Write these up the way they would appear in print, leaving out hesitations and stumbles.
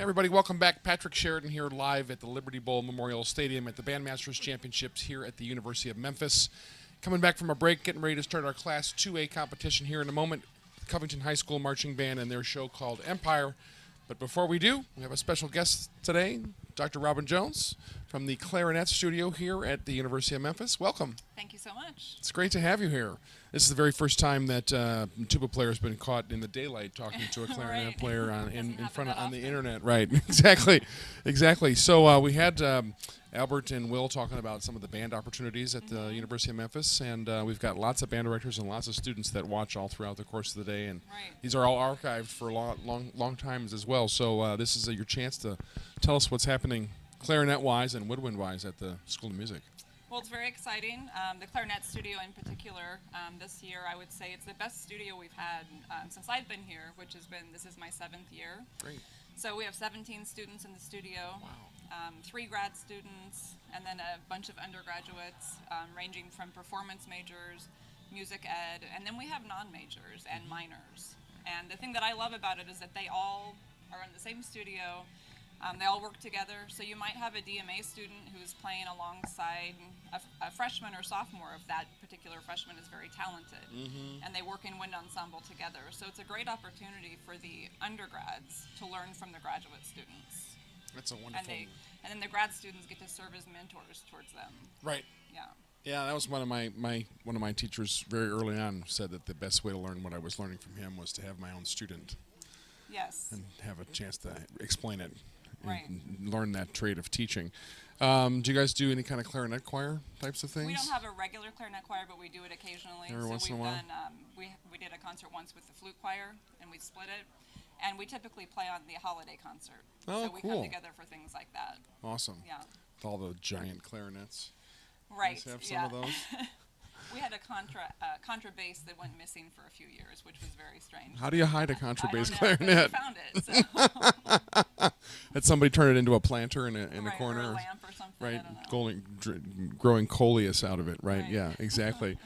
Everybody, welcome back. Patrick Sheridan here live at the Liberty Bowl Memorial Stadium at the Bandmasters Championships here at the University of Memphis. Coming back from a break, getting ready to start our Class 2A competition here in a moment. Covington High School Marching Band and their show called Empire. But before we do, we have a special guest today, Dr. Robin Jones from the Clarinet studio here at the University of Memphis. Welcome. Thank you so much. It's great to have you here. This is the very first time that tuba player has been caught in the daylight talking to a clarinet Right. player in front of, that on the often. internet. Right, exactly. So we had Albert and Will talking about some of the band opportunities at the University of Memphis, and we've got lots of band directors and lots of students that watch all throughout the course of the day, and Right. these are all archived for long times as well. So this is your chance to tell us what's happening clarinet-wise and woodwind-wise at the School of Music. Well, it's very exciting. The Clarinet studio in particular, this year I would say it's the best studio we've had since I've been here, which has been, this is my 7th year. Great. So we have 17 students in the studio, Wow. 3 grad students, and then a bunch of undergraduates ranging from performance majors, music ed, and then we have non-majors and minors. And the thing that I love about it is that they all are in the same studio. They all work together, so you might have a DMA student who's playing alongside a freshman or sophomore if that particular freshman is very talented, and they work in wind ensemble together. So it's a great opportunity for the undergrads to learn from the graduate students. That's a wonderful. And then the grad students get to serve as mentors towards them. Right. Yeah. Yeah, that was one of my teachers very early on said that the best way to learn what I was learning from him was to have my own student Yes. and have a chance to explain it and Right. learn that trade of teaching. Do you guys do any kind of clarinet choir types of things? We don't have a regular clarinet choir, but we do it occasionally. Every so once in we've a while? done, we did a concert once with the flute choir, and we split it. And we typically play on the holiday concert. Oh, so we cool. come together for things like that. Awesome. Yeah. With all the giant clarinets. Right. You guys have some yeah. of those? We had a contrabass that went missing for a few years, which was very strange. How do you hide a I contrabass don't know, but clarinet? we found it. So. Had somebody turn it into a planter in a Right, corner? or a lamp or something. Right, I don't know. growing coleus out of it. Right. Right. Yeah, exactly.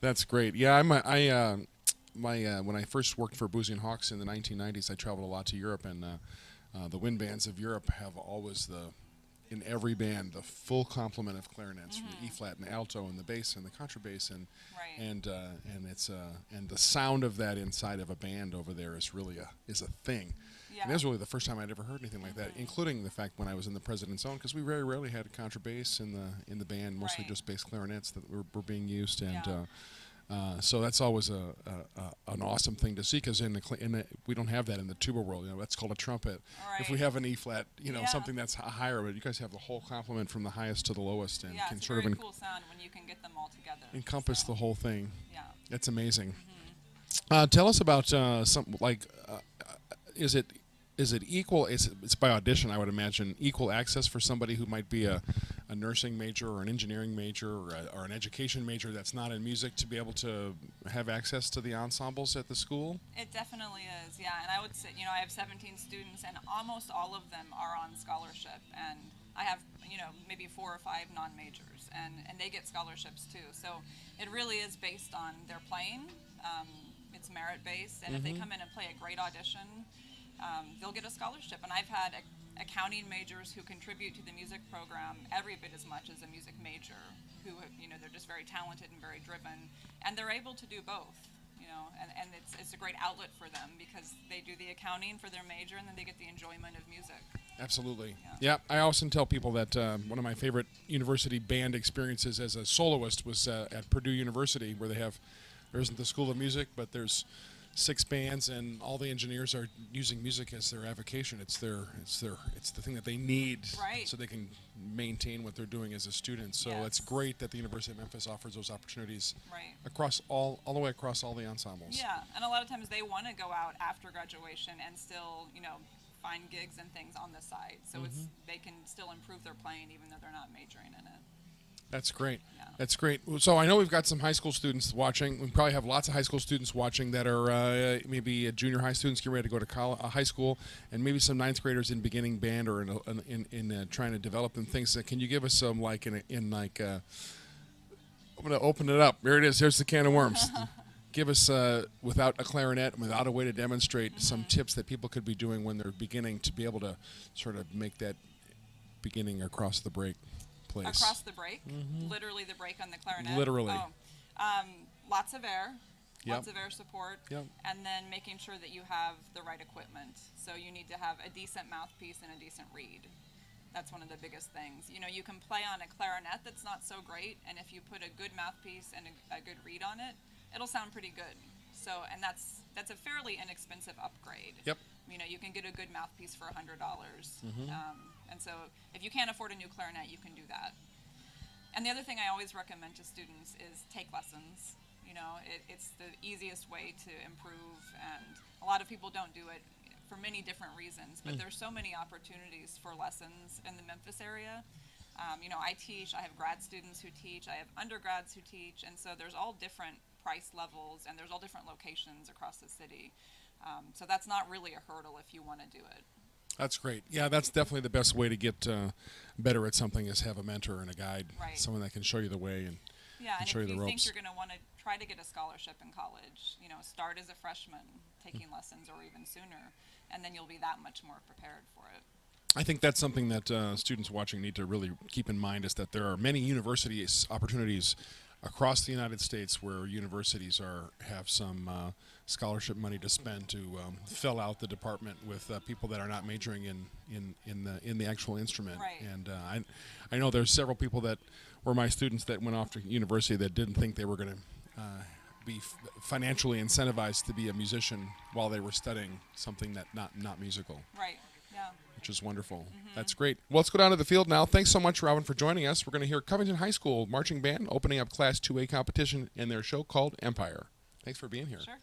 That's great. Yeah, when I first worked for Boozy and Hawks in the 1990s, I traveled a lot to Europe, and the wind bands of Europe have always in every band the full complement of clarinets, from the E flat and the alto and the bass and the contrabass, and Right. and the sound of that inside of a band over there is really a thing. Yeah. And that was really the first time I'd ever heard anything like that, including the fact when I was in the President's Own, because we very rarely had a contrabass in the band, mostly Right. just bass clarinets that were being used, and Yeah. so that's always an awesome thing to see, because we don't have that in the tuba world. You know, that's called a trumpet. If we Right. have an E flat, Yeah. something that's higher, but you guys have the whole complement from the highest to the lowest, and Yeah, can it's a sort very of cool sound when you can get them all together. encompass so, the whole thing. Yeah. It's amazing. Tell us about is it equal? It's by audition, I would imagine. Equal access for somebody who might be a nursing major or an engineering major or an education major that's not in music to be able to have access to the ensembles at the school. It definitely is, yeah. And I would say, I have 17 students, and almost all of them are on scholarship. And I have, maybe 4 or 5 non-majors, and they get scholarships too. So it really is based on their playing. It's merit-based, and if they come in and play a great audition, they'll get a scholarship. And I've had accounting majors who contribute to the music program every bit as much as a music major, who, they're just very talented and very driven, and they're able to do both. And it's a great outlet for them, because they do the accounting for their major, and then they get the enjoyment of music. Absolutely. Yeah. I often tell people that one of my favorite university band experiences as a soloist was at Purdue University, where there isn't the School of Music, but there's 6 bands, and all the engineers are using music as their avocation. It's the thing that they need, Right. so they can maintain what they're doing as a student. So Yes. it's great that the University of Memphis offers those opportunities Right. across all the way across all the ensembles. Yeah, and a lot of times they want to go out after graduation and still, find gigs and things on the side. So they can still improve their playing even though they're not majoring in it. That's great. Yeah. That's great. So I know we've got some high school students watching. We probably have lots of high school students watching that are maybe junior high students getting ready to go to high school, and maybe some 9th graders in beginning band or in trying to develop them things. Can you give us some I'm going to open it up. There it is. Here's the can of worms. give us, without a clarinet, without a way to demonstrate, some tips that people could be doing when they're beginning to be able to sort of make that beginning across the break place. Across the break? Literally the break on the clarinet? Literally. Lots of air. Yep. Lots of air support. Yep. And then making sure that you have the right equipment. So you need to have a decent mouthpiece and a decent reed. That's one of the biggest things. You know, you can play on a clarinet that's not so great, and if you put a good mouthpiece and a good reed on it, it'll sound pretty good. So, and that's a fairly inexpensive upgrade. Yep. You know, you can get a good mouthpiece for $100. And so if you can't afford a new clarinet, you can do that. And the other thing I always recommend to students is take lessons. You know, it's the easiest way to improve, and a lot of people don't do it for many different reasons, but there's so many opportunities for lessons in the Memphis area. You know, I teach, I have grad students who teach, I have undergrads who teach, and so there's all different price levels, and there's all different locations across the city. So that's not really a hurdle if you want to do it. That's great. Yeah, that's definitely the best way to get better at something, is have a mentor and a guide, Right. someone that can show you the way and And show if you you the think ropes. you're going to want to try to get a scholarship in college, you know, start as a freshman taking lessons, or even sooner, and then you'll be that much more prepared for it. I think that's something that students watching need to really keep in mind, is that there are many universities opportunities across the United States where universities have some scholarship money to spend to fill out the department with people that are not majoring in the actual instrument. Right. And I know there's several people that were my students that went off to university that didn't think they were going to be financially incentivized to be a musician while they were studying something that not musical. Right. Yeah. Which is wonderful. That's great. Well, let's go down to the field now. Thanks so much, Robin, for joining us. We're going to hear Covington High School Marching Band opening up Class 2A competition in their show called Empire. Thanks for being here. Sure.